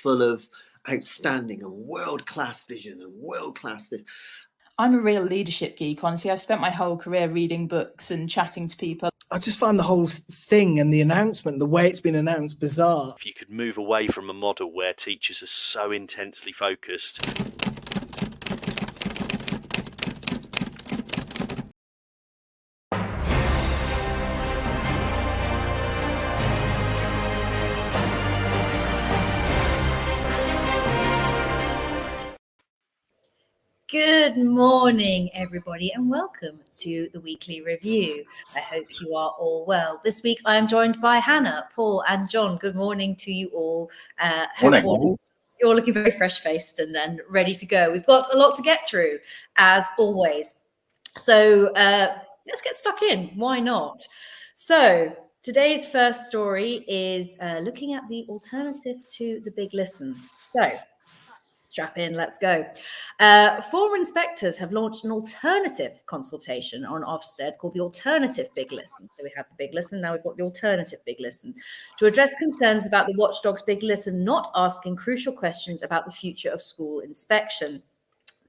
full of outstanding and world-class vision and world-class this. I'm a real leadership geek, honestly. I've spent my whole career reading books and chatting to people. I just find the whole thing and the announcement, the way it's been announced, bizarre. If you could move away from a model where teachers are so intensely focused. Good morning, everybody, and welcome to the weekly review. I hope you are all well. This week, I am joined by Hannah, Paul, and John. Good morning to you all. Morning. You're looking very fresh-faced and ready to go. We've got a lot to get through, as always. So let's get stuck in. Why not? So today's first story is looking at the alternative to the Big Listen. So strap in, let's go. Former inspectors have launched an alternative consultation on Ofsted called the Alternative Big Listen. So we have the Big Listen, now we've got the Alternative Big Listen, to address concerns about the watchdog's Big Listen not asking crucial questions about the future of school inspection.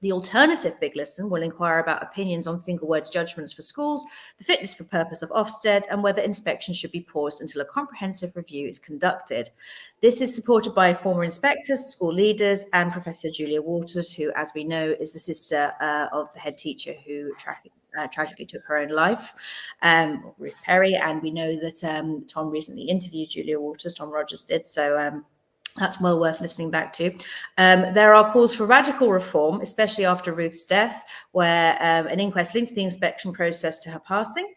The Alternative Big Listen will inquire about opinions on single word judgments for schools, the fitness for purpose of Ofsted, and whether inspection should be paused until a comprehensive review is conducted. This is supported by former inspectors, school leaders, and Professor Julia Waters, who, as we know, is the sister of the head teacher who tragically took her own life, Ruth Perry. And we know that Tom recently interviewed Julia Waters, Tom Rogers did, so that's well worth listening back to. There are calls for radical reform, especially after Ruth's death, where an inquest linked the inspection process to her passing.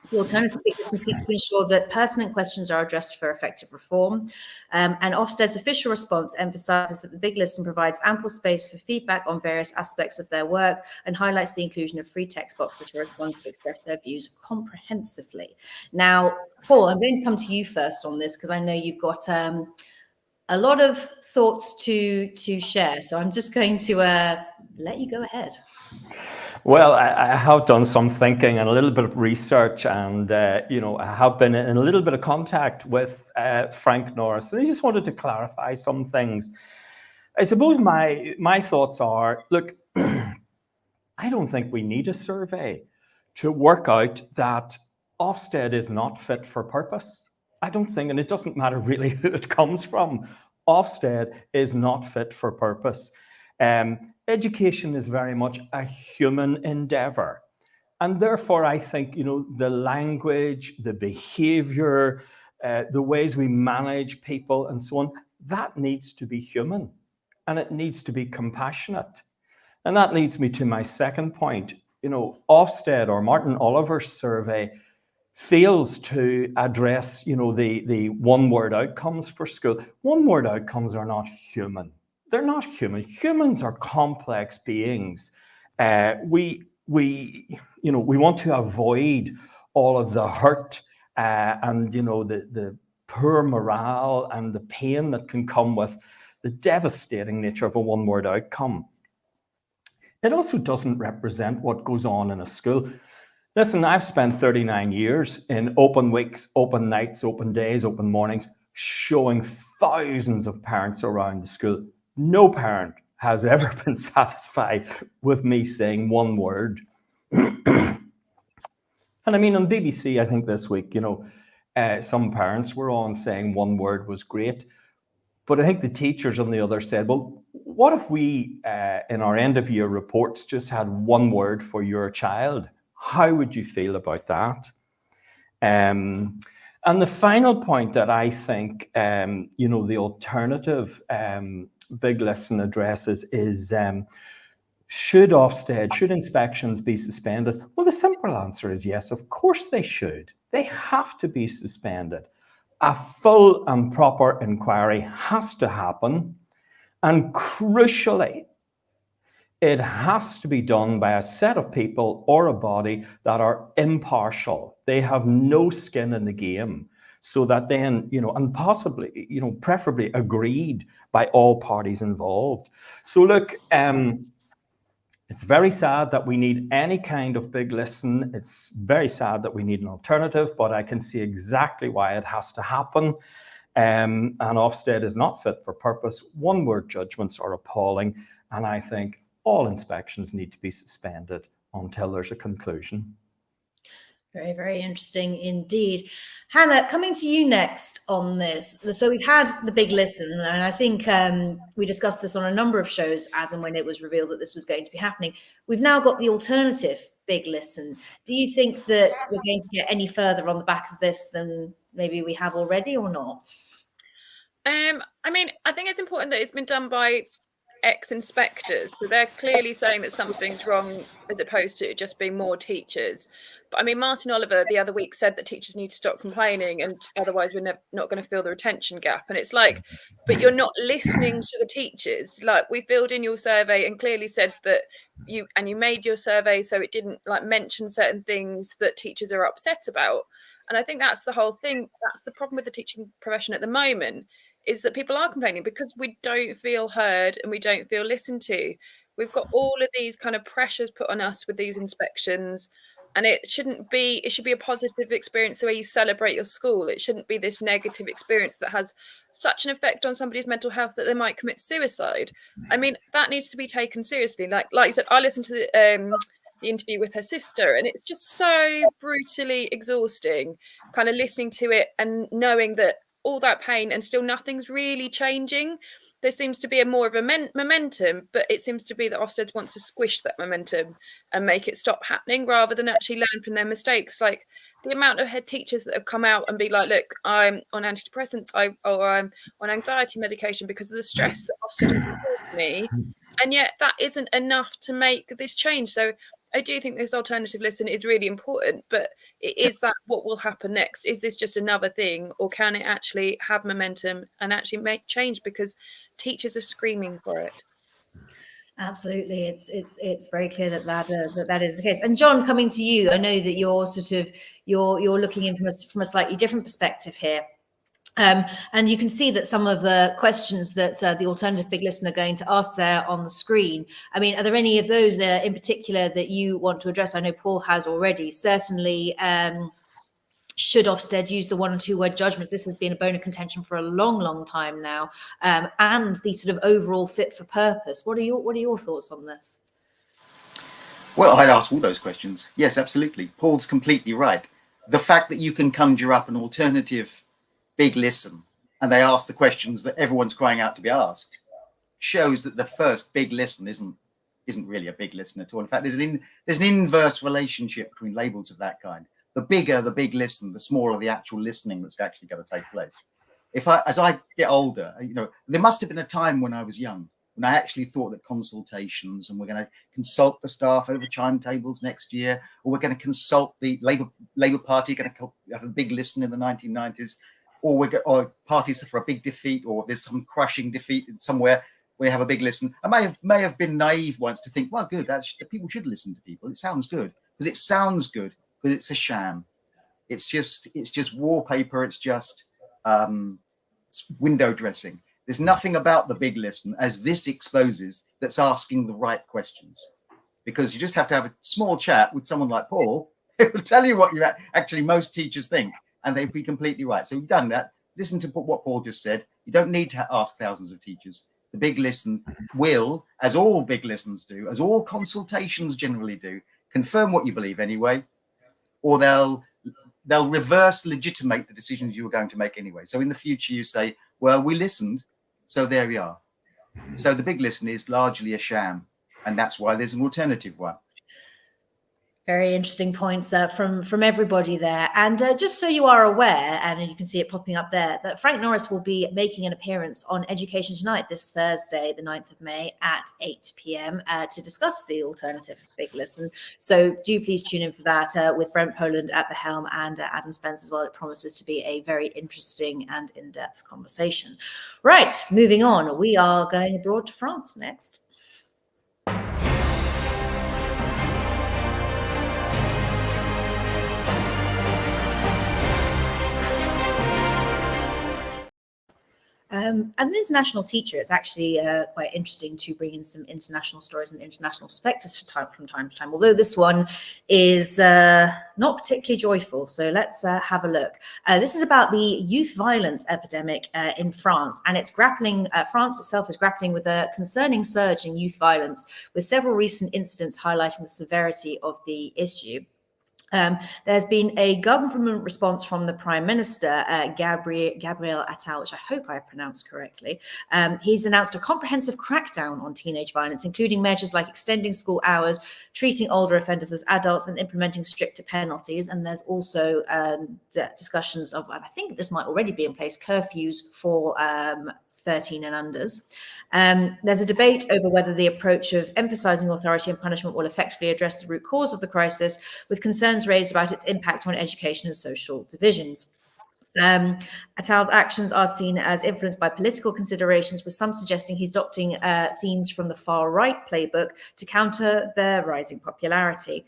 The Alternative Big Listen seeks to ensure that pertinent questions are addressed for effective reform. And Ofsted's official response emphasises that the Big Listen provides ample space for feedback on various aspects of their work and highlights the inclusion of free text boxes for respondents to express their views comprehensively. Now, Paul, I'm going to come to you first on this because I know you've got a lot of thoughts to share. So I'm just going to let you go ahead. Well, I have done some thinking and a little bit of research, and I have been in a little bit of contact with Frank Norris, and I just wanted to clarify some things. I suppose my thoughts are, look, I don't think we need a survey to work out that Ofsted is not fit for purpose. I don't think, and it doesn't matter really who it comes from, Ofsted is not fit for purpose. Education is very much a human endeavor. And therefore, I think, the language, the behavior, the ways we manage people and so on, that needs to be human and it needs to be compassionate. And that leads me to my second point. Ofsted or Martin Oliver's survey fails to address, the one-word outcomes for school. One-word outcomes are not human. They're not human. Humans are complex beings. We want to avoid all of the hurt and, the poor morale and the pain that can come with the devastating nature of a one-word outcome. It also doesn't represent what goes on in a school. Listen, I've spent 39 years in open weeks, open nights, open days, open mornings, showing thousands of parents around the school. No parent has ever been satisfied with me saying one word. And I mean, on BBC, I think this week, some parents were on saying one word was great. But I think the teachers on the other said, well, what if we, in our end of year reports, just had one word for your child? How would you feel about that? And the final point that I think, the alternative Big Listen addresses is, should inspections be suspended? Well, the simple answer is yes, of course they should. They have to be suspended. A full and proper inquiry has to happen. And crucially, it has to be done by a set of people or a body that are impartial. They have no skin in the game, so that then, and possibly, preferably agreed by all parties involved. So look, it's very sad that we need any kind of Big Listen. It's very sad that we need an alternative, but I can see exactly why it has to happen. And Ofsted is not fit for purpose. One-word judgments are appalling. And I think all inspections need to be suspended until there's a conclusion. Very, very interesting indeed. Hannah, coming to you next on this. So we've had the big listen, and I think we discussed this on a number of shows as and when it was revealed that this was going to be happening. We've now got the alternative big listen. Do you think that we're going to get any further on the back of this than maybe we have already, or not? I mean, I think it's important that it's been done by ex-inspectors, so they're clearly saying that something's wrong as opposed to it just being more teachers. But I mean, Martin Oliver the other week said that teachers need to stop complaining, and otherwise we're not going to fill the retention gap. And it's like, but you're not listening to the teachers. Like, we filled in your survey and clearly said that you made your survey so it didn't like mention certain things that teachers are upset about. And I think that's the whole thing. That's the problem with the teaching profession at the moment, is that people are complaining because we don't feel heard and we don't feel listened to. We've got all of these kind of pressures put on us with these inspections, and it should be a positive experience the way you celebrate your school. It shouldn't be this negative experience that has such an effect on somebody's mental health that they might commit suicide. I mean, that needs to be taken seriously. Like you said, I listened to the interview with her sister, and it's just so brutally exhausting, kind of listening to it and knowing that all that pain and still nothing's really changing. There seems to be more of a momentum, but it seems to be that Ofsted wants to squish that momentum and make it stop happening rather than actually learn from their mistakes. Like the amount of head teachers that have come out and be like, look, I'm on antidepressants or I'm on anxiety medication because of the stress that Ofsted has caused me. And yet that isn't enough to make this change. So I do think this alternative listen is really important, but is that what will happen next? Is this just another thing, or can it actually have momentum and actually make change, because teachers are screaming for it? Absolutely, it's very clear that is the case. And John, coming to you, I know that you're you're looking in from a slightly different perspective here. And you can see that some of the questions that the alternative big listen are going to ask there on the screen. I mean, are there any of those there in particular that you want to address? I know Paul has already. Certainly, should Ofsted use the 1 and 2 word judgments? This has been a bone of contention for a long, long time now. And the sort of overall fit for purpose. What are your thoughts on this? Well, I'd ask all those questions. Yes, absolutely. Paul's completely right. The fact that you can conjure up an alternative big listen and they ask the questions that everyone's crying out to be asked shows that the first big listen isn't really a big listen at all. In fact, there's an inverse relationship between labels of that kind. The bigger the big listen, the smaller the actual listening that's actually going to take place. As I get older, there must have been a time when I was young when I actually thought that consultations, and we're going to consult the staff over timetables next year, or we're going to consult the Labour Party, going to have a big listen in the 1990s. Or parties for a big defeat, or there's some crushing defeat somewhere, we have a big listen. I may have been naive once to think, well, good, people should listen to people. It sounds good, because it sounds good, but it's a sham. It's just wallpaper. It's just it's window dressing. There's nothing about the big listen, as this exposes, that's asking the right questions, because you just have to have a small chat with someone like Paul who will tell you what actually most teachers think. And they'd be completely right. So we've done that. Listen to what Paul just said. You don't need to ask thousands of teachers. The big listen will, as all big listens do, as all consultations generally do, confirm what you believe anyway, or they'll reverse legitimate the decisions you were going to make anyway. So in the future, you say, well, we listened, so there we are. So the big listen is largely a sham, and that's why there's an alternative one. Very interesting points from everybody there. And just so you are aware, and you can see it popping up there, that Frank Norris will be making an appearance on Education Tonight this Thursday, the 9th of May at 8 p.m. To discuss the alternative big listen. So do please tune in for that with Brent Poland at the helm and Adam Spence as well. It promises to be a very interesting and in-depth conversation. Right, moving on. We are going abroad to France next. As an international teacher, it's actually quite interesting to bring in some international stories and international perspectives from time to time, although this one is not particularly joyful. So let's have a look. This is about the youth violence epidemic in France, and it's grappling, France itself is grappling with a concerning surge in youth violence, with several recent incidents highlighting the severity of the issue. There's been a government response from the Prime Minister, Gabriel Attal, which I hope I have pronounced correctly. He's announced a comprehensive crackdown on teenage violence, including measures like extending school hours, treating older offenders as adults, and implementing stricter penalties. And there's also discussions of, and I think this might already be in place, curfews for 13 and unders. There's a debate over whether the approach of emphasizing authority and punishment will effectively address the root cause of the crisis, with concerns raised about its impact on education and social divisions. Attal's actions are seen as influenced by political considerations, with some suggesting he's adopting themes from the far-right playbook to counter their rising popularity.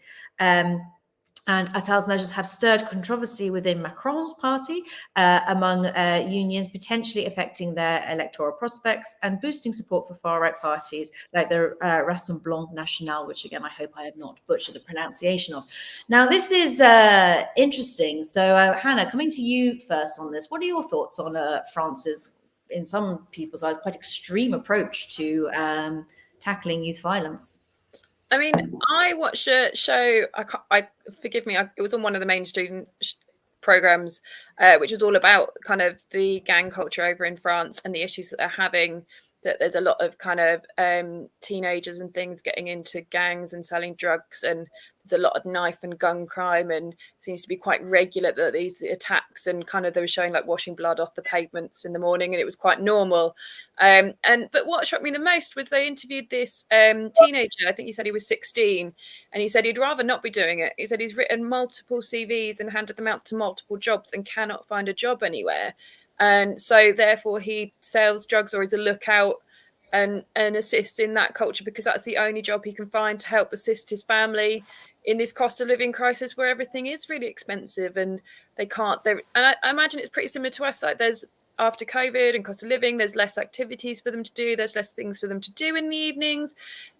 And Attal's measures have stirred controversy within Macron's party among unions, potentially affecting their electoral prospects and boosting support for far-right parties like the Rassemblement National, which again, I hope I have not butchered the pronunciation of. Now, this is interesting. So, Hannah, coming to you first on this, what are your thoughts on France's, in some people's eyes, quite extreme approach to tackling youth violence? I mean, I watched a show, forgive me, it was on one of the main student programs, which was all about kind of the gang culture over in France and the issues that they're having, that there's a lot of kind of teenagers and things getting into gangs and selling drugs, and there's a lot of knife and gun crime, and seems to be quite regular that these attacks, and kind of they were showing like washing blood off the pavements in the morning, and it was quite normal. But what shocked me the most was they interviewed this teenager. I think he said he was 16, and he said he'd rather not be doing it. He said he's written multiple CVs and handed them out to multiple jobs and cannot find a job anywhere. And so therefore he sells drugs or is a lookout and assists in that culture, because that's the only job he can find to help assist his family in this cost of living crisis where everything is really expensive and they can't. And I imagine it's pretty similar to us. Like, there's, after COVID and cost of living, there's less activities for them to do. There's less things for them to do in the evenings.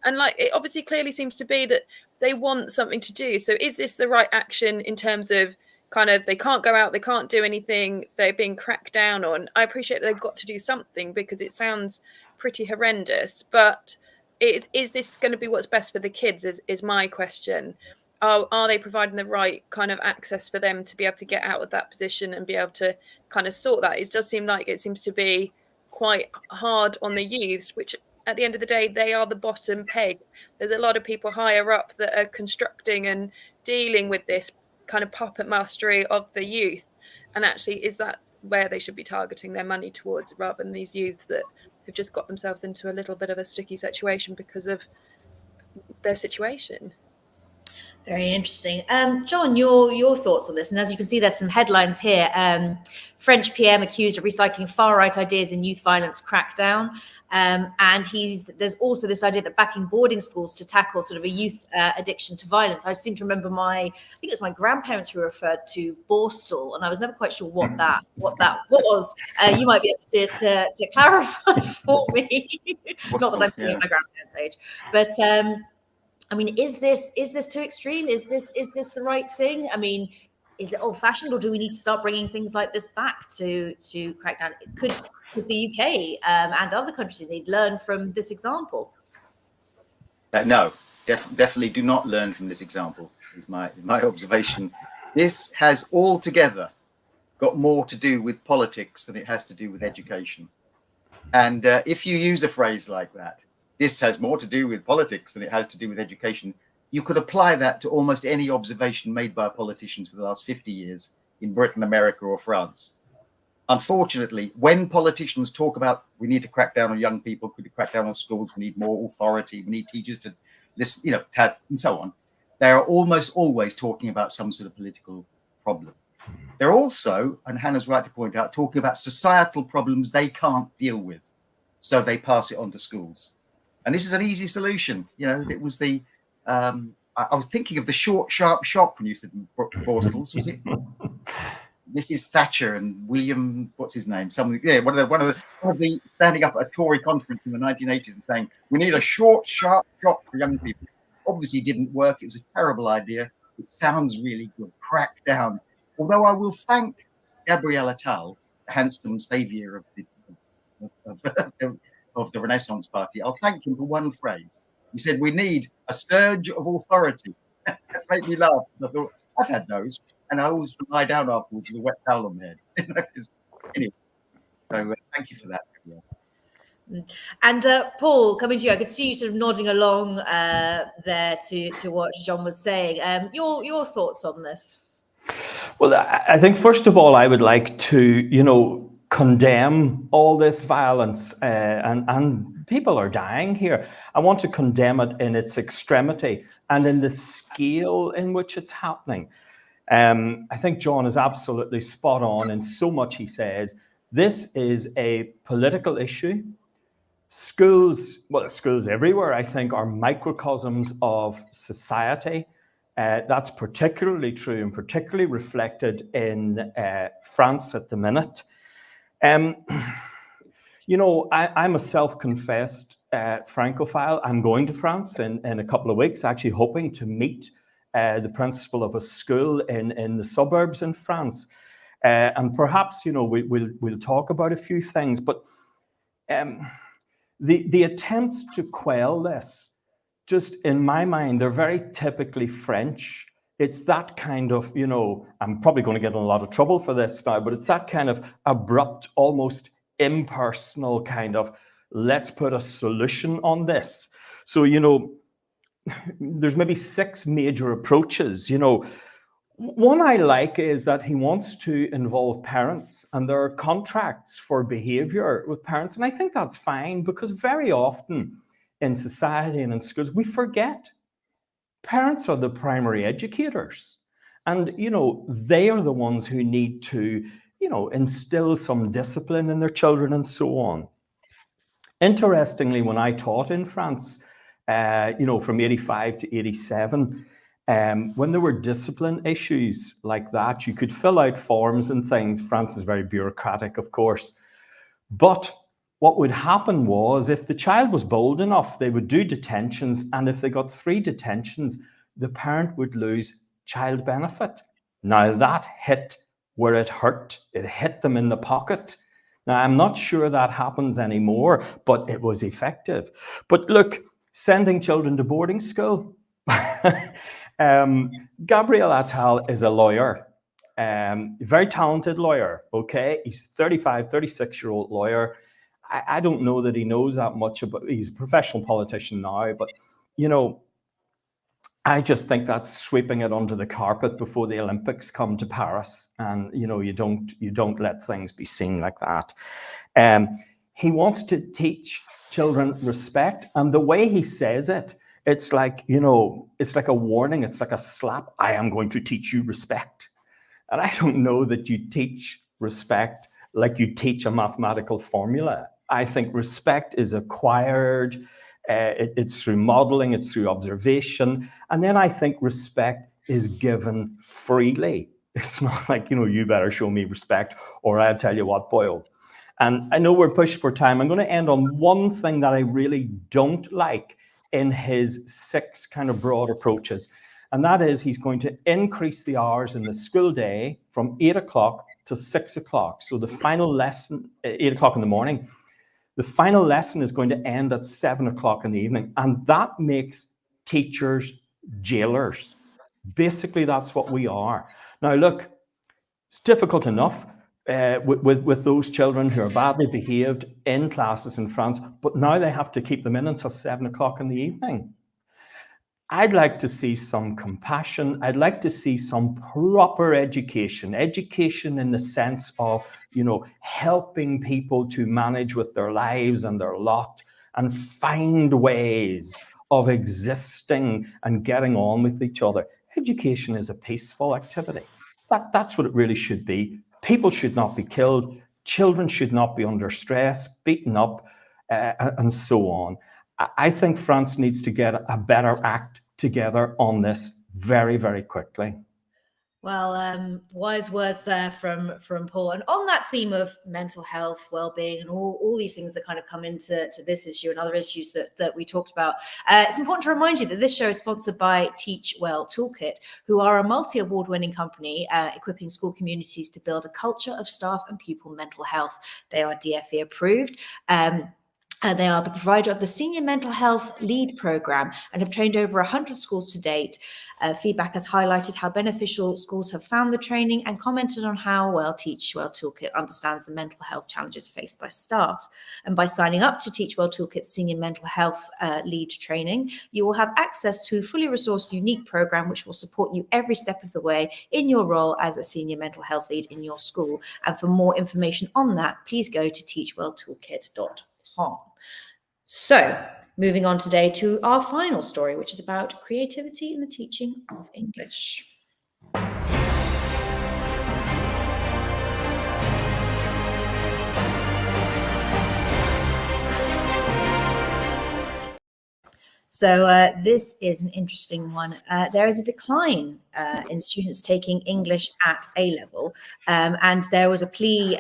And like, it obviously clearly seems to be that they want something to do. So is this the right action in terms of kind of, they can't go out, they can't do anything, they're being cracked down on? I appreciate they've got to do something because it sounds pretty horrendous, but is this going to be what's best for the kids is my question. Are they providing the right kind of access for them to be able to get out of that position and be able to kind of sort that? It does seem like it seems to be quite hard on the youths, which at the end of the day, they are the bottom peg. There's a lot of people higher up that are constructing and dealing with this kind of puppet mastery of the youth. And actually, is that where they should be targeting their money towards, rather than these youths that have just got themselves into a little bit of a sticky situation because of their situation? Very interesting. John, your thoughts on this? And as you can see, there's some headlines here. French PM accused of recycling far-right ideas in youth violence crackdown. And there's also this idea that backing boarding schools to tackle sort of a youth addiction to violence. I seem to remember I think it's my grandparents who referred to Borstal, and I was never quite sure what that was. You might be able to clarify for me. Not that I'm feeling my grandparents' age, but I mean, is this too extreme? Is this the right thing? I mean, is it old-fashioned, or do we need to start bringing things like this back to crack down? Could the UK and other countries indeed learn from this example? No, definitely do not learn from this example, is my observation. This has altogether got more to do with politics than it has to do with education. And if you use a phrase like that, this has more to do with politics than it has to do with education, you could apply that to almost any observation made by politicians for the last 50 years in Britain, America, or France. Unfortunately, when politicians talk about we need to crack down on young people, we need to crack down on schools, we need more authority, we need teachers to listen, have, and so on, they are almost always talking about some sort of political problem. They're also, and Hannah's right to point out, talking about societal problems they can't deal with, so they pass it on to schools. And this is an easy solution. It was the, I was thinking of the short, sharp shock when you said Borstals, was it? this is Thatcher and William, what's his name? Somebody, yeah, one of the standing up at a Tory conference in the 1980s and saying, we need a short, sharp shock for young people. Obviously didn't work. It was a terrible idea. It sounds really good. Crackdown. Although I will thank Gabriel Attal, the handsome saviour of the Renaissance Party. I'll thank him for one phrase. He said, we need a surge of authority. That made me laugh. I thought, I've had those. And I always lie down afterwards with a wet towel on my head. Anyway, so thank you for that. And Paul, coming to you, I could see you sort of nodding along there to what John was saying. Your thoughts on this? Well, I think first of all, I would like to, condemn all this violence, and people are dying here. I want to condemn it in its extremity and in the scale in which it's happening. I think John is absolutely spot on in so much he says. This is a political issue. Schools everywhere, I think, are microcosms of society. That's particularly true and particularly reflected in France at the minute. I'm a self-confessed Francophile. I'm going to France in a couple of weeks, actually hoping to meet the principal of a school in the suburbs in France. And perhaps, we'll talk about a few things, but the attempts to quell this, just in my mind, they're very typically French. It's that kind of, I'm probably going to get in a lot of trouble for this now, but it's that kind of abrupt, almost impersonal kind of, let's put a solution on this. So, there's maybe 6 major approaches. One I like is that he wants to involve parents, and there are contracts for behavior with parents. And I think that's fine, because very often in society and in schools, we forget parents are the primary educators. And, they are the ones who need to, instill some discipline in their children and so on. Interestingly, when I taught in France, from 85 to 87, when there were discipline issues like that, you could fill out forms and things. France is very bureaucratic, of course. But what would happen was, if the child was bold enough, they would do detentions. And if they got 3 detentions, the parent would lose child benefit. Now, that hit where it hurt. It hit them in the pocket. Now, I'm not sure that happens anymore, but it was effective. But look, sending children to boarding school. Gabriel Attal is a lawyer, very talented lawyer, okay? He's 36-year-old lawyer. I don't know that he knows that much about, he's a professional politician now, but, I just think that's sweeping it under the carpet before the Olympics come to Paris. And, you don't let things be seen like that. He wants to teach children respect. And the way he says it, it's like, it's like a warning. It's like a slap. I am going to teach you respect. And I don't know that you teach respect like you teach a mathematical formula. I think respect is acquired. It's through modeling, it's through observation. And then I think respect is given freely. It's not like, you better show me respect or I'll tell you what, boyo. And I know we're pushed for time. I'm going to end on one thing that I really don't like in his 6 kind of broad approaches. And that is, he's going to increase the hours in the school day from 8 o'clock to 6 o'clock. So the final lesson, 8 o'clock in the morning, the final lesson is going to end at 7 o'clock in the evening. And that makes teachers jailers. Basically, that's what we are. Now, look, it's difficult enough with those children who are badly behaved in classes in France, but now they have to keep them in until 7 o'clock in the evening. I'd like to see some compassion. I'd like to see some proper education in the sense of, helping people to manage with their lives and their lot and find ways of existing and getting on with each other. Education is a peaceful activity. That's what it really should be. People should not be killed. Children should not be under stress, beaten up, and so on. I think France needs to get a better act together on this very, very quickly. Well, wise words there from Paul. And on that theme of mental health, well-being, and all these things that kind of come into this issue and other issues that we talked about, it's important to remind you that this show is sponsored by Teach Well Toolkit, who are a multi-award-winning company equipping school communities to build a culture of staff and pupil mental health. They are DFE approved. They are the provider of the Senior Mental Health Lead Program and have trained over 100 schools to date. Feedback has highlighted how beneficial schools have found the training and commented on how well Teach Well Toolkit understands the mental health challenges faced by staff. And by signing up to Teach Well Toolkit's Senior Mental Health Lead training, you will have access to a fully resourced, unique program which will support you every step of the way in your role as a Senior Mental Health Lead in your school. And for more information on that, please go to teachwelltoolkit.com. So, moving on today to our final story, which is about creativity in the teaching of English. So this is an interesting one. There is a decline in students taking English at A-level, and there was a plea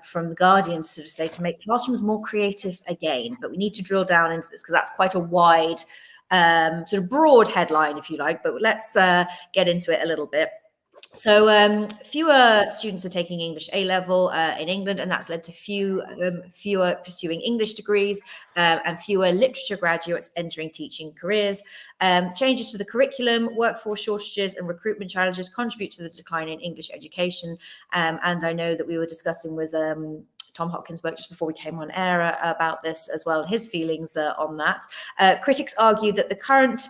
from the Guardian to make classrooms more creative again. But we need to drill down into this because that's quite a wide, sort of broad headline, if you like. But let's get into it a little bit. So fewer students are taking English A-level in England, and that's led to fewer pursuing English degrees and fewer literature graduates entering teaching careers. Changes to the curriculum, workforce shortages and recruitment challenges contribute to the decline in English education. And I know that we were discussing with Tom Hopkins spoke just before we came on air about this as well, and his feelings on that. Critics argue that the current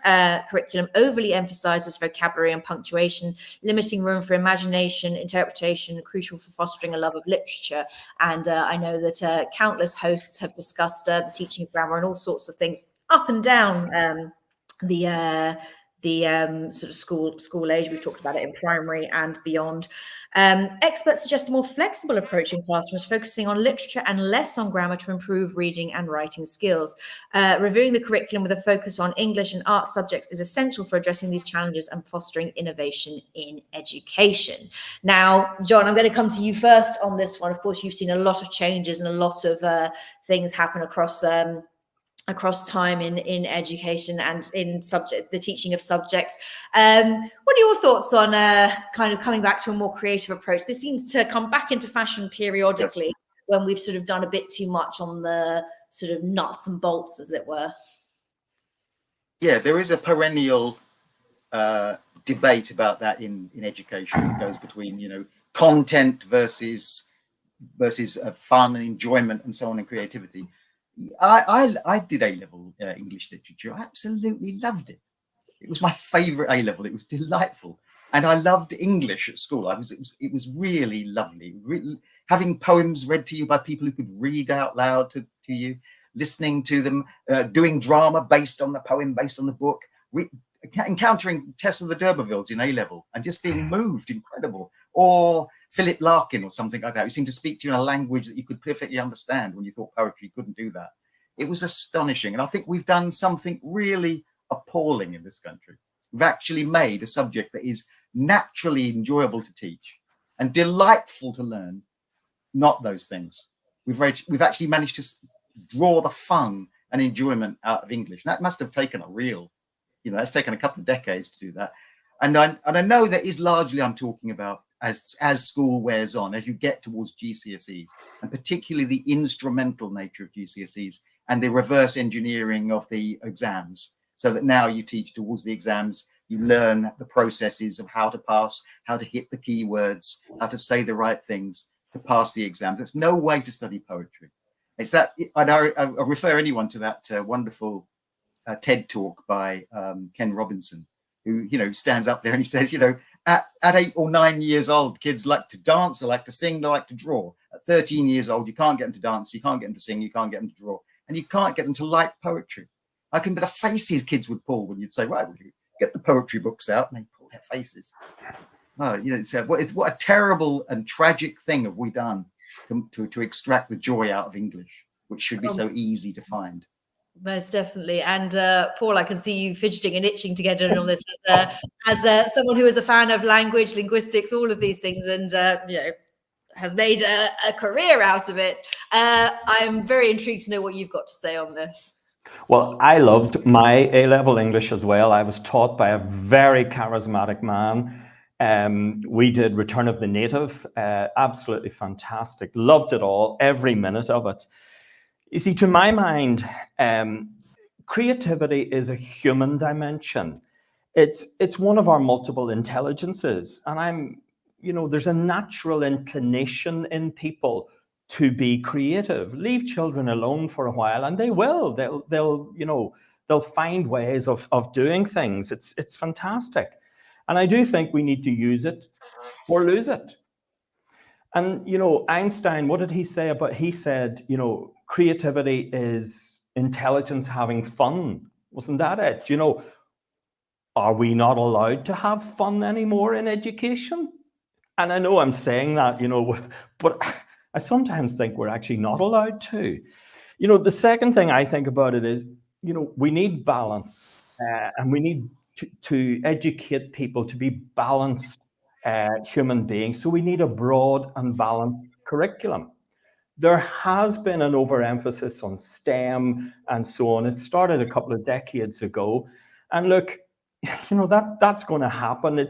curriculum overly emphasises vocabulary and punctuation, limiting room for imagination, interpretation, crucial for fostering a love of literature. And I know that countless hosts have discussed the teaching of grammar and all sorts of things up and down the sort of school age. We've talked about it in primary and beyond. Experts suggest a more flexible approach in classrooms, focusing on literature and less on grammar to improve reading and writing skills. Reviewing the curriculum with a focus on English and art subjects is essential for addressing these challenges and fostering innovation in education. Now, John, I'm going to come to you first on this one. Of course, you've seen a lot of changes and a lot of things happen across time in education and in the teaching of subjects. What are your thoughts on kind of coming back to a more creative approach? This seems to come back into fashion periodically. Yes. When we've sort of done a bit too much on the sort of nuts and bolts, as it were. Yeah, there is a perennial debate about that in education. It goes between, content versus fun and enjoyment and so on, and creativity. I did A-level English literature. I absolutely loved it. It was my favorite A-level. It was delightful. And I loved English at school. It was really lovely. Having poems read to you by people who could read out loud to you, listening to them, doing drama based on the poem, based on the book, encountering Tess of the D'Urbervilles in A-level and just being moved, incredible. Or Philip Larkin or something like that, who seemed to speak to you in a language that you could perfectly understand when you thought poetry couldn't do that. It was astonishing. And I think we've done something really appalling in this country. We've actually made a subject that is naturally enjoyable to teach and delightful to learn, not those things. We've actually managed to draw the fun and enjoyment out of English. And that must have taken it's taken a couple of decades to do that. And I know that is largely I'm talking about as school wears on, as you get towards GCSEs, and particularly the instrumental nature of GCSEs and the reverse engineering of the exams, so that now you teach towards the exams, you learn the processes of how to pass, how to hit the keywords, how to say the right things to pass the exam. There's no way to study poetry. It's that I refer anyone to that wonderful TED talk by Ken Robinson, who stands up there and he says, at 8 or 9 years old, kids like to dance, they like to sing, they like to draw. At 13 years old, you can't get them to dance, you can't get them to sing, you can't get them to draw, and you can't get them to like poetry. I can be the faces kids would pull when you'd say, right, will you get the poetry books out, and they pull their faces. Oh, what a terrible and tragic thing have we done to extract the joy out of English, which should be so easy to find. Most definitely. And Paul, I can see you fidgeting and itching to get in on this as someone who is a fan of language, linguistics, all of these things, and has made a career out of it. I'm very intrigued to know what you've got to say on this. Well, I loved my A-level English as well. I was taught by a very charismatic man. We did Return of the Native, absolutely fantastic. Loved it all, every minute of it. You see, to my mind, creativity is a human dimension. It's one of our multiple intelligences, and there's a natural inclination in people to be creative. Leave children alone for a while, and they will. They'll find ways of doing things. It's fantastic, and I do think we need to use it or lose it. And Einstein, what did he say about? He said, creativity is intelligence having fun. Wasn't that it? Are we not allowed to have fun anymore in education? And I know I'm saying that, but I sometimes think we're actually not allowed to. The second thing I think about it is, we need balance, and we need to educate people to be balanced human beings. So we need a broad and balanced curriculum. There has been an overemphasis on STEM and so on. It started a couple of decades ago. And look, that's going to happen.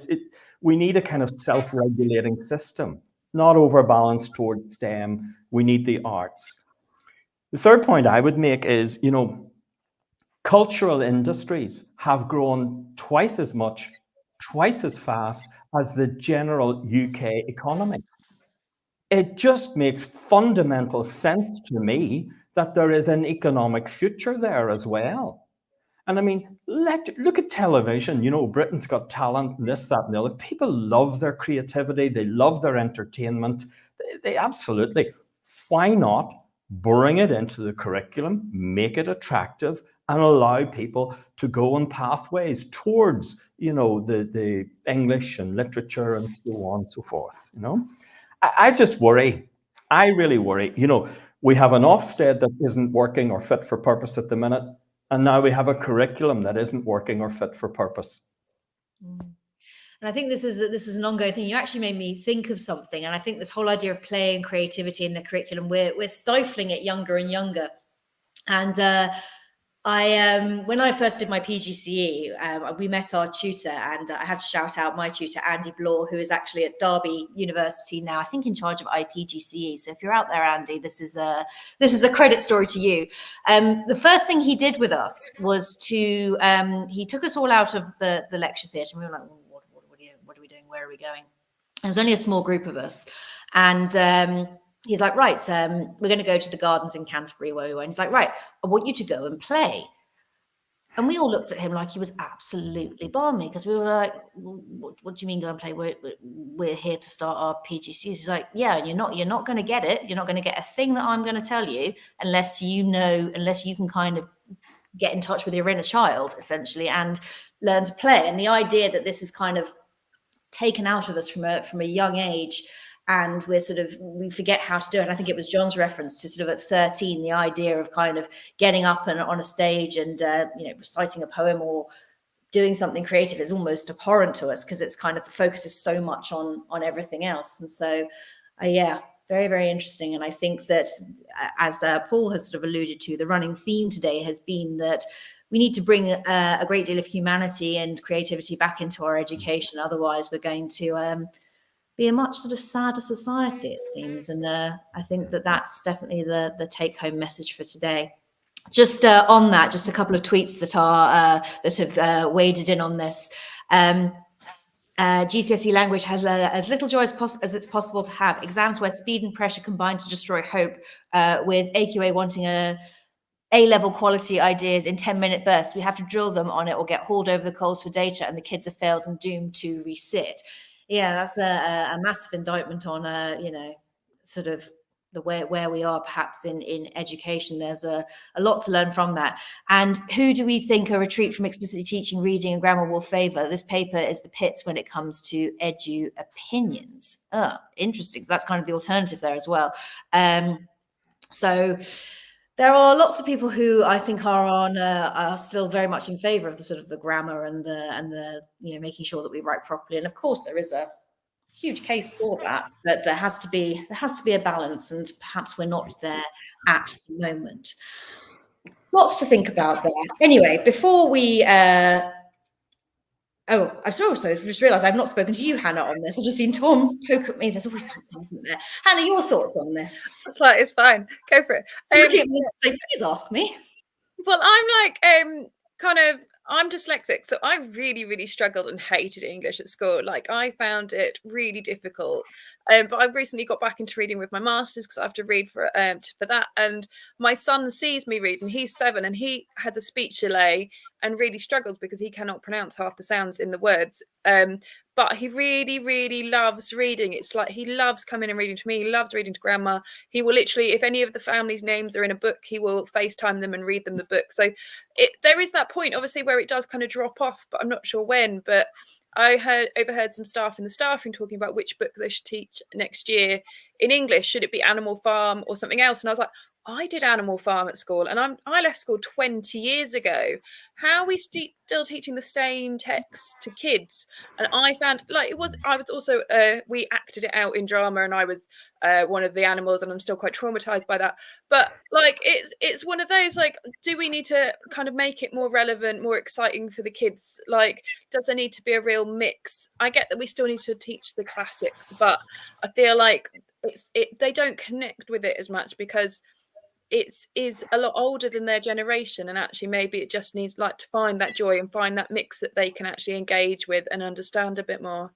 We need a kind of self-regulating system, not overbalanced towards STEM. We need the arts. The third point I would make is, cultural industries have grown twice as much, twice as fast as the general UK economy. It just makes fundamental sense to me that there is an economic future there as well. And I mean, look at television. Britain's Got Talent, this, that, and the other. People love their creativity. They love their entertainment. They absolutely. Why not bring it into the curriculum, make it attractive, and allow people to go on pathways towards, the English and literature and so on and so forth, I just worry. I really worry. We have an Ofsted that isn't working or fit for purpose at the minute. And now we have a curriculum that isn't working or fit for purpose. And I think this is an ongoing thing. You actually made me think of something. And I think this whole idea of play and creativity in the curriculum, we're stifling it younger and younger. And when I first did my PGCE, we met our tutor, and I have to shout out my tutor, Andy Blore, who is actually at Derby University now, I think in charge of IPGCE. So if you're out there, Andy, this is a credit story to you. The first thing he did with us was he took us all out of the lecture theatre, and we were like, what are we doing? Where are we going? There was only a small group of us, and he's like, right, we're going to go to the gardens in Canterbury where we were. And he's like, right, I want you to go and play. And we all looked at him like he was absolutely balmy, because we were like, what do you mean go and play? We're here to start our PGCs. He's like, yeah, and you're not going to get it. You're not going to get a thing that I'm going to tell you unless you can kind of get in touch with your inner child, essentially, and learn to play. And the idea that this is kind of taken out of us from a young age, and we forget how to do it. And I think it was John's reference to sort of at 13, the idea of kind of getting up and on a stage and, reciting a poem or doing something creative is almost abhorrent to us, because it's kind of the focus is so much on everything else. And so, very, very interesting. And I think that, as Paul has sort of alluded to, the running theme today has been that we need to bring a great deal of humanity and creativity back into our education. Otherwise, we're going to be a much sort of sadder society, it seems. And I think that that's definitely the take-home message for today. Just on that, just a couple of tweets that have waded in on this. GCSE language has as little joy as it's possible to have. Exams where speed and pressure combine to destroy hope, with AQA wanting A-level quality ideas in 10-minute bursts. We have to drill them on it or get hauled over the coals for data, and the kids are failed and doomed to resit. Yeah, that's a massive indictment on, sort of the where we are perhaps in education. There's a lot to learn from that. And who do we think a retreat from explicitly teaching reading and grammar will favour? This paper is the pits when it comes to edu opinions. Interesting. So that's kind of the alternative there as well. So There are lots of people who I think are still very much in favour of the sort of the grammar and the making sure that we write properly. And of course, there is a huge case for that. But there has to be a balance, and perhaps we're not there at the moment. Lots to think about there. Anyway, before we. Oh, I've also just realised I've not spoken to you, Hannah, on this. I've just seen Tom poke at me. There's always something, isn't there? Hannah, your thoughts on this? It's fine. Go for it. Say, please ask me. Well, I'm like, I'm dyslexic, so I really, really struggled and hated English at school. Like, I found it really difficult. But I recently got back into reading with my masters because I have to read for that. And my son sees me read, and he's 7, and he has a speech delay and really struggles because he cannot pronounce half the sounds in the words. But he really, really loves reading. It's like he loves coming and reading to me. He loves reading to grandma. He will literally, if any of the family's names are in a book, he will FaceTime them and read them the book. So there is that point, obviously, where it does kind of drop off, but I'm not sure when. But I overheard some staff in the staff room talking about which book they should teach next year in English. Should it be Animal Farm or something else? And I was like, I did Animal Farm at school, and I left school 20 years ago. How are we still teaching the same text to kids? And I found I was also we acted it out in drama, and I was one of the animals, and I'm still quite traumatized by that. But it's one of those, do we need to kind of make it more relevant, more exciting for the kids? Does there need to be a real mix? I get that we still need to teach the classics, but I feel like they don't connect with it as much because it is a lot older than their generation, and actually maybe it just needs to find that joy and find that mix that they can actually engage with and understand a bit more.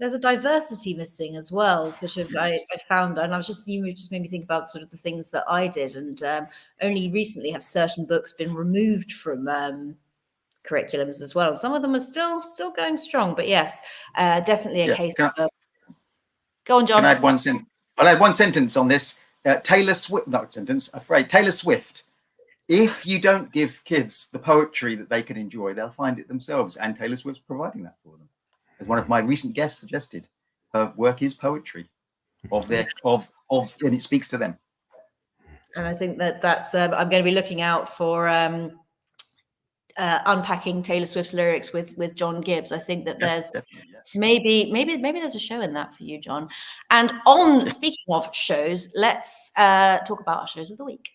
There's a diversity missing as well. Sort of, I found, and you just made me think about sort of the things that I did, and only recently have certain books been removed from curriculums as well. Some of them are still going strong, but yes, definitely a case of. Go on, John. I'll add one sentence on this. Taylor Swift, Taylor Swift. If you don't give kids the poetry that they can enjoy, they'll find it themselves. And Taylor Swift's providing that for them. As one of my recent guests suggested, her work is poetry and it speaks to them. And I think that's I'm going to be looking out for unpacking Taylor Swift's lyrics with John Gibbs. I think that there's maybe there's a show in that for you, John. And speaking of shows, let's talk about our shows of the week.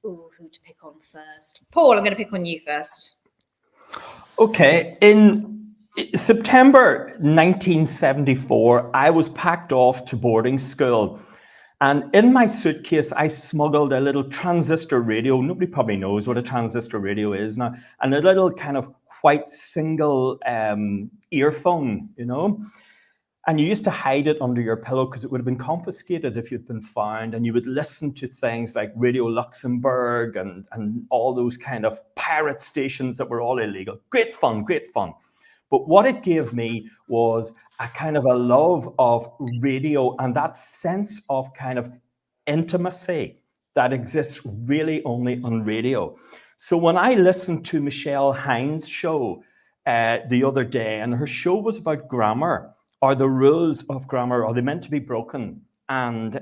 Ooh, who to pick on first? Paul, I'm going to pick on you first. Okay, in September 1974, I was packed off to boarding school. And in my suitcase, I smuggled a little transistor radio. Nobody probably knows what a transistor radio is now. And a little kind of white single earphone, And you used to hide it under your pillow because it would have been confiscated if you'd been found. And you would listen to things like Radio Luxembourg and all those kind of pirate stations that were all illegal. Great fun, great fun. But what it gave me was a kind of a love of radio and that sense of kind of intimacy that exists really only on radio. So when I listened to Michelle Hines' show the other day, and her show was about grammar, are the rules of grammar, are they meant to be broken? And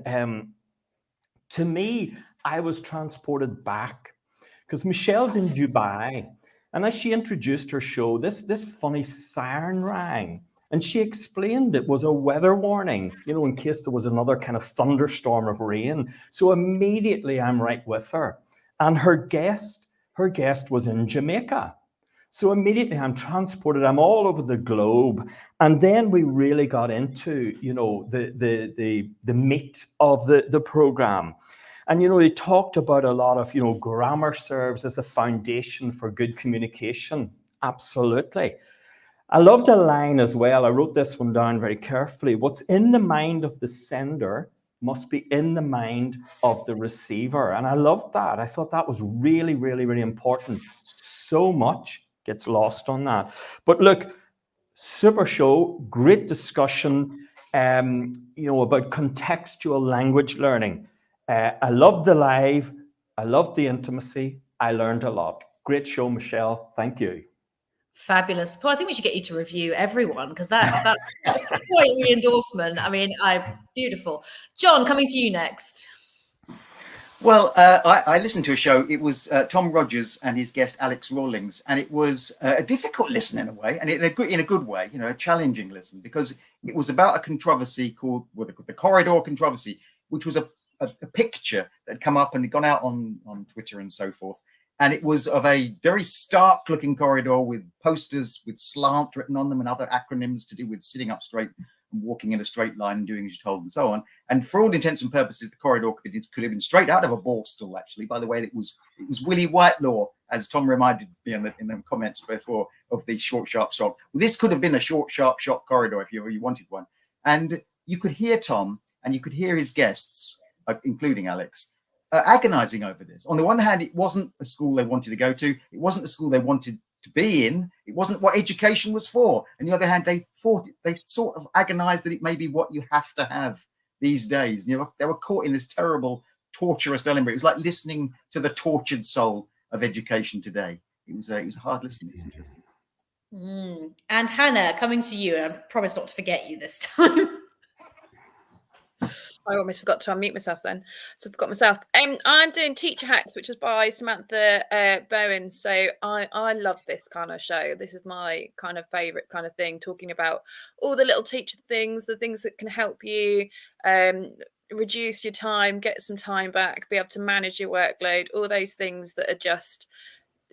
to me, I was transported back because Michelle's in Dubai. And as she introduced her show, this funny siren rang. And she explained it was a weather warning, in case there was another kind of thunderstorm of rain. So immediately I'm right with her. And her guest was in Jamaica. So immediately I'm transported, I'm all over the globe. And then we really got into, the meat of the program. And, they talked about a lot of, grammar serves as a foundation for good communication. Absolutely. I loved a line as well. I wrote this one down very carefully. What's in the mind of the sender must be in the mind of the receiver. And I loved that. I thought that was really, really, really important. So much gets lost on that. But look, super show, great discussion, about contextual language learning. I loved the live. I loved the intimacy. I learned a lot. Great show, Michelle. Thank you. Fabulous. Paul, I think we should get you to review everyone, because that's quite the endorsement. I mean, beautiful. John, coming to you next. Well, I listened to a show. It was Tom Rogers and his guest Alex Rawlings, and it was a difficult listen in a way, and in a good way, a challenging listen, because it was about a controversy called the corridor controversy, which was a picture that had come up and had gone out on Twitter and so forth. And it was of a very stark looking corridor with posters with slant written on them and other acronyms to do with sitting up straight and walking in a straight line and doing as you're told and so on. And for all intents and purposes, the corridor could have been straight out of a ball stool, actually, by the way. It was Willie Whitelaw, as Tom reminded me in the comments before, of the short, sharp shock. Well, this could have been a short, sharp shock corridor if you wanted one. And you could hear Tom and you could hear his guests, including Alex, agonizing over this. On the one hand, it wasn't a school they wanted to go to. It wasn't the school they wanted to be in. It wasn't what education was for. On the other hand, they sort of agonized that it may be what you have to have these days. They were caught in this terrible, torturous element. It was like listening to the tortured soul of education today. It was a hard listen. It's interesting. And Hannah, coming to you, and I promise not to forget you this time. I almost forgot to unmute myself then. So I forgot myself. I'm doing Teacher Hacks, which is by Samantha Bowen. So I love this kind of show. This is my kind of favourite kind of thing, talking about all the little teacher things, the things that can help you reduce your time, get some time back, be able to manage your workload, all those things that are just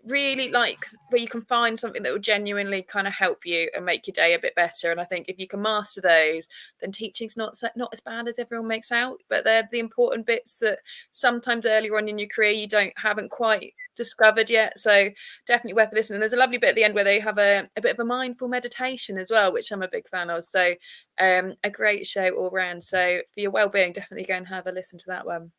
really like where you can find something that will genuinely kind of help you and make your day a bit better. And I think if you can master those, then teaching's not as bad as everyone makes out, but they're the important bits that sometimes earlier on in your career you haven't quite discovered yet. So definitely worth listening. There's a lovely bit at the end where they have a bit of a mindful meditation as well, which I'm a big fan of. So a great show all around. So for your well-being, definitely go and have a listen to that one.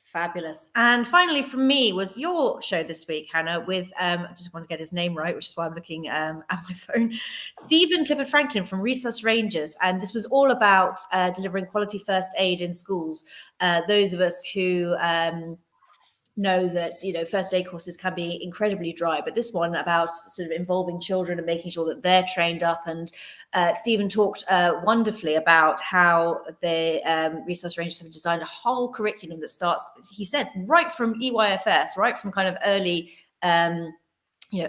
Fabulous. And finally from me was your show this week, Hannah, with I just want to get his name right, which is why I'm looking at my phone, Stephen Clifford Franklin from Resource Rangers. And this was all about delivering quality first aid in schools. Those of us who know that first aid courses can be incredibly dry, but this one about sort of involving children and making sure that they're trained up. And Stephen talked wonderfully about how the Resource Rangers have designed a whole curriculum that starts, he said, right from EYFS, right from kind of early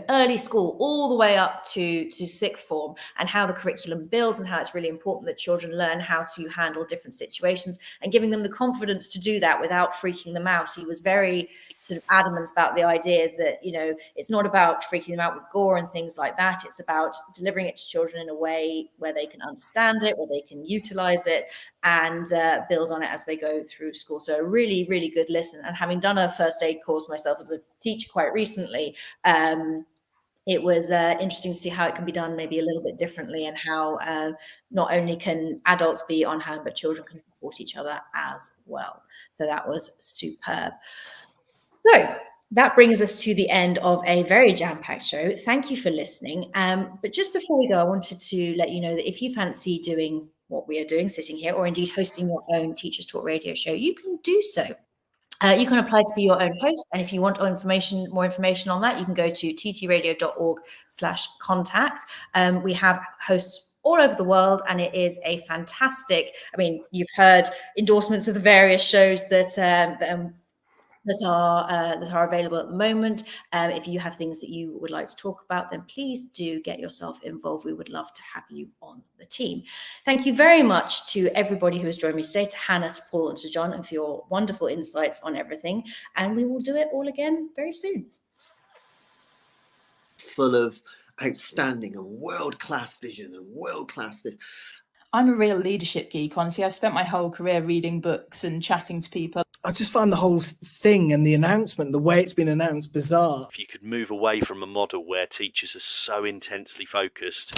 early school all the way up to sixth form, and how the curriculum builds and how it's really important that children learn how to handle different situations and giving them the confidence to do that without freaking them out. He was very sort of adamant about the idea that, it's not about freaking them out with gore and things like that. It's about delivering it to children in a way where they can understand it, where they can utilize it and build on it as they go through school. So a really, really good listen. And having done a first aid course myself as a teacher quite recently, it was interesting to see how it can be done maybe a little bit differently, and how not only can adults be on hand, but children can support each other as well. So that was superb. So that brings us to the end of a very jam-packed show. Thank you for listening. But just before we go, I wanted to let you know that if you fancy doing what we are doing, sitting here, or indeed hosting your own Teachers Talk radio show, you can do so. You can apply to be your own host. And if you want more information on that, you can go to ttradio.org/contact. We have hosts all over the world, and it is a fantastic, you've heard endorsements of the various shows that are available at the moment. If you have things that you would like to talk about, then please do get yourself involved. We would love to have you on the team. Thank you very much to everybody who has joined me today, to Hannah, to Paul, and to John, and for your wonderful insights on everything. And we will do it all again very soon. Full of outstanding and world-class vision and world-class this. I'm a real leadership geek, honestly. I've spent my whole career reading books and chatting to people. I just find the whole thing and the announcement, the way it's been announced, bizarre. If you could move away from a model where teachers are so intensely focused